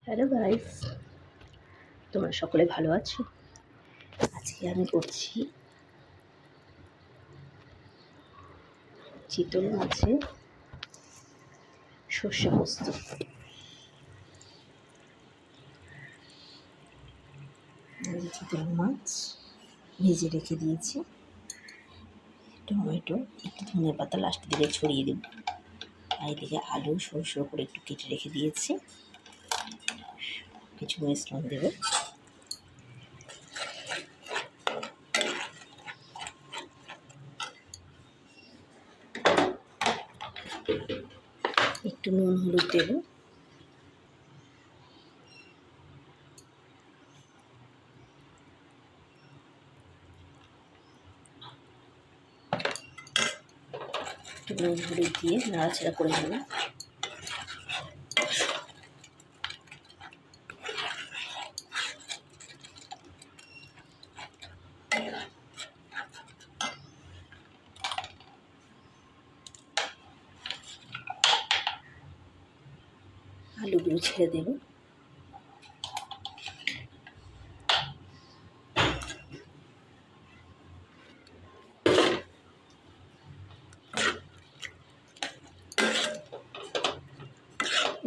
Hello guys, তোমরা সকলে ভালো আছো? আজকে আমি করছি চিতল মাছের সর্ষে পোস্ত। চিতল মাছ ভেজে রেখে দিয়েছি, টমেটো একটু ধনে পাতা লাস্ট দিকে ছড়িয়ে দেব, আর এদিকে আলু সরু করে একটু কেটে রেখে দিয়েছি, কিছু মিশ্রণ দেব। একটু নুন হলুদ দেব, একটু নুন হলুদ দিয়ে নাড়াচাড়া করে নেব। আলুগুলো ছেড়ে দেব।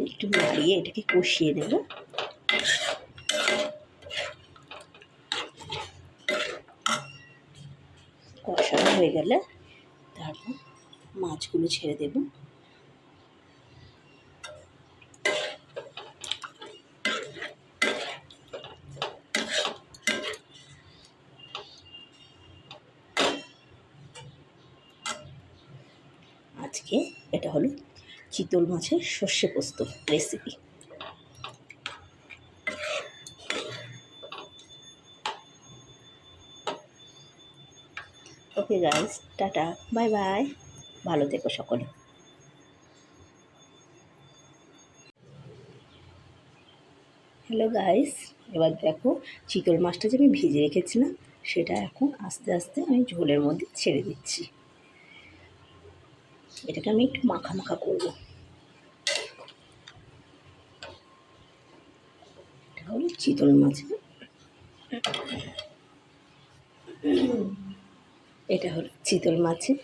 একটু নাড়িয়ে এটাকে কষিয়ে দেব। কষানো হয়ে গেলে তারপর মাছগুলো ছেড়ে দেব। আজকে এটা হলো চিতল মাছের সর্ষে পোস্ত recipe. Okay guys, tata, bye bye, ভালো থেকো সকলে। হ্যালো গাইস, এবার দেখো চিতল মাছটা যে আমি ভেজে রেখেছিলাম সেটা এখন আস্তে আস্তে আমি ঝোলের মধ্যে ছেড়ে দিচ্ছি। এটাকে আমি একটু মাখা মাখা করবো। এটা হলো চিতল মাছের, এটা হলো চিতল মাছের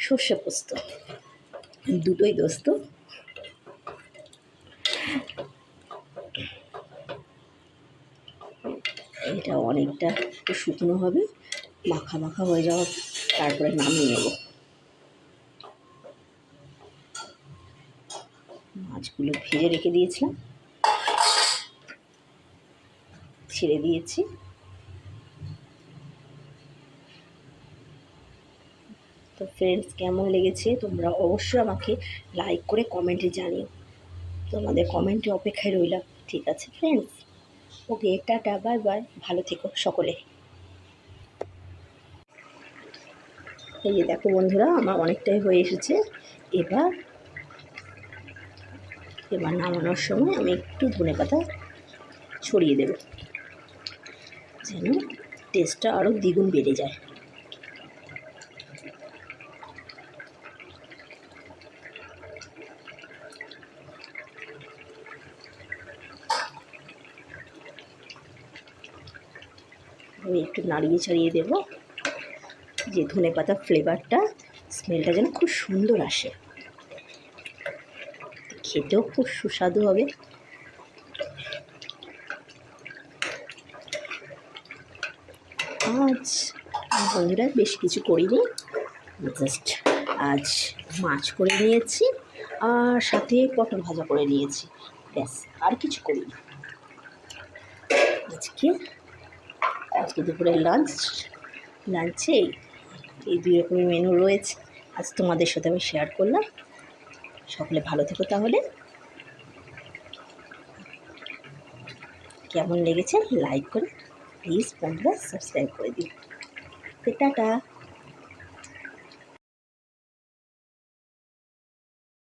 সর্ষে পোস্ত। দুটোই দোস্ত। এটা অনেকটা একটু শুকনো হবে, মাখা মাখা হয়ে যাওয়া, তারপরে নামিয়ে নেব। মাছগুলো ভেজে রেখে দিয়েছিলাম, ছেড়ে দিয়েছি। তো ফ্রেন্ডস, কেমন লেগেছে তোমরা অবশ্যই আমাকে লাইক করে কমেন্টে জানিও। তোমাদের কমেন্টে অপেক্ষায় রইলাম। ঠিক আছে ফ্রেন্ডস, ওকে, টাটা, বাই বাই, ভালো থেকো সকলে। এই যে দেখো বন্ধুরা, আমার অনেকটাই হয়ে এসেছে। এবার নামানোর সময় আমি একটু ধনেপাতা ছড়িয়ে দেব, যেন টেস্টটা আরও দ্বিগুণ বেড়ে যায়। আমি একটু নাড়িয়ে ছাড়িয়ে দেব, যে ধনেপাতার ফ্লেভারটা, স্মেলটা যেন খুব সুন্দর আসে, খেতেও খুব সুস্বাদু হবে। আজ বন্ধুরা বেশ কিছু করিনি, জাস্ট আজ মাছ করে নিয়েছি আর সাথে পটল ভাজা করে নিয়েছি, ব্যাস, আর কিছু করিনি। আজকে দুপুরের লাঞ্চে এই দুই রকমের মেনু রয়েছে। আজ তোমাদের সাথে আমি শেয়ার করলাম। সকলে ভালো থেকো তাহলে। কেমন লেগেছে লাইক করে প্লিজ বন্ধুরা সাবস্ক্রাইব করে দিন। টাটা।